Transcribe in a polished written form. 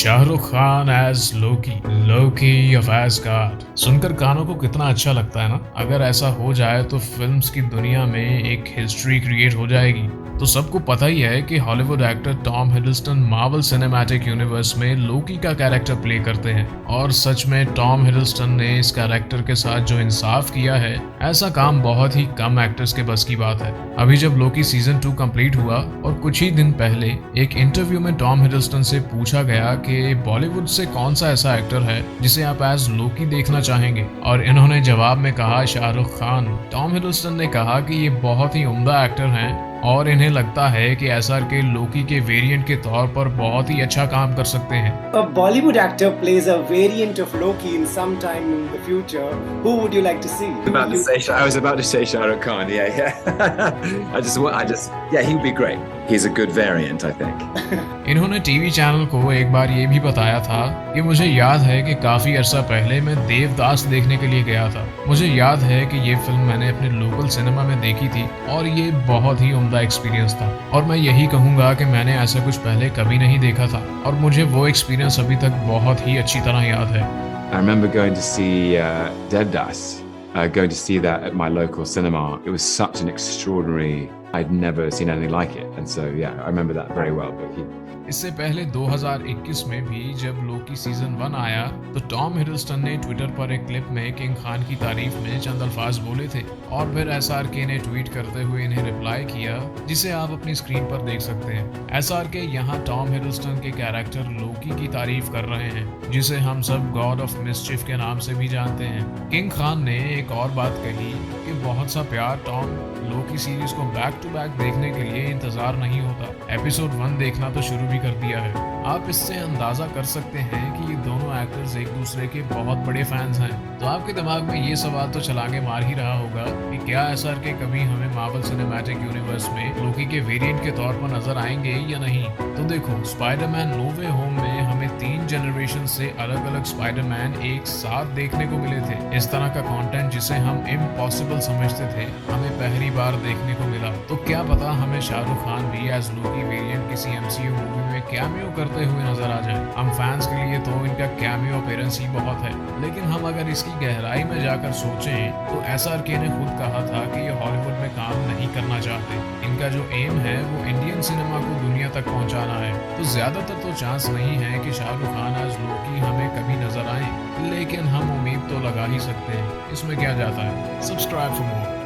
Shahrukh Khan as Loki Loki of Asgard सुनकर कानों को कितना अच्छा लगता है ना। अगर ऐसा हो जाए तो फिल्म्स की दुनिया में एक हिस्ट्री क्रिएट हो जाएगी। तो सबको पता ही है कि Hollywood actor Tom Hiddleston Marvel cinematic universe में लोकी का कैरेक्टर प्ले करते हैं और सच में टॉम हिडलस्टन ने इस कैरेक्टर के साथ जो इंसाफ किया है, ऐसा काम बहुत ही कम एक्टर्स के बस की बात है। अभी जब लोकी सीजन 2 कंप्लीट हुआ और कुछ ही दिन पहले एक इंटरव्यू में टॉम हिडलस्टन से पूछा गया कि बॉलीवुड से कौन सा ऐसा एक्टर है जिसे आप एज लोकी देखना चाहेंगे, और इन्होंने जवाब में कहा शाहरुख खान। टॉम हिडलस्टन ने कहा कि ये बहुत ही उम्दा एक्टर हैं और इन्हें लगता है कि एसआरके लोकी के वेरिएंट के तौर पर बहुत ही अच्छा काम कर सकते हैं। A Bollywood actor plays a variant of Loki in some time in the future. Who would you like to see? I was about to say Shah Rukh Khan. Yeah. Yeah, he'd be great. He's a good variant, I think. इन्होंने TV channel को एक बार ये भी बताया था कि मुझे याद है कि काफी अरसा पहले मैं देवदास देखने के लिए गया था। मुझे याद है कि ये फिल्म मैंने अपने लोकल सिनेमा में देखी थी और ये बहुत ही उम्दा एक्सपीरियंस था, और मैं यही कहूँगा कि मैंने ऐसा कुछ पहले कभी नहीं देखा था और मुझे वो एक्सपीरियंस अभी तक बहुत ही अच्छी तरह याद है। I remember going to see Devdas, going to see that at my local cinema. It was such an extraordinary. I'd never seen anything like it, and so yeah, I remember that very well. इससे पहले 2021 में भी जब Loki season 1 आया तो Tom Hiddleston ने Twitter पर एक क्लिप में किंग खान की तारीफ में चंद अल्फाज बोले थे और फिर एसआरके ने ट्वीट करते हुए इन्हें रिप्लाई किया, जिसे आप अपनी स्क्रीन पर देख सकते हैं। एसआरके यहाँ टॉम हिडलस्टन के कैरेक्टर लोकी की तारीफ कर रहे हैं, जिसे हम सब गॉड ऑफ मिसचिफ के नाम से भी जानते हैं। किंग खान ने एक और बात कही कि बहुत सा प्यार टॉम लोकी सीरीज को बैक टू बैक देखने के लिए इंतजार नहीं होता। एपिसोड 1 देखना तो शुरू भी कर दिया है। आप इससे अंदाजा कर सकते हैं कि ये दोनों एक्टर्स एक दूसरे के बहुत बड़े फैंस हैं। तो आपके दिमाग में ये सवाल तो छलांगे मार ही रहा होगा कि क्या एसआरके कभी हमें मार्वल सिनेमैटिक यूनिवर्स में लोकी के वेरिएंट के तौर पर नजर आएंगे या नहीं। तो देखो, स्पाइडरमैन नो वे होम में हमें 3 जनरेशन से अलग अलग स्पाइडरमैन एक साथ देखने को मिले थे। इस तरह का कंटेंट जिसे हम इम्पॉसिबल समझते थे, हमें पहली बार देखने को मिला। तो क्या पता हमें शाहरुख खान भी एज लोकी वेरिएंट किसी एमसीयू मूवी में कैमियो करते हुए नजर आ जाए। हम फैंस के लिए तो इनका कैमियो अपीयरेंस ही बहुत है, लेकिन हम अगर इसकी गहराई में जाकर सोचें तो एसआरके ने खुद कहा था कि ये हॉलीवुड में काम नहीं करना चाहते। इनका जो एम है वो इंडियन सिनेमा को दुनिया तक पहुंचाना है। तो ज्यादातर तो चांस नहीं है कि शाहरुख खान एज लोकी हमें कभी नजर आए, लेकिन हम उम्मीद तो लगा ही सकते हैं। इसमें क्या जाता है। Subscribe for more.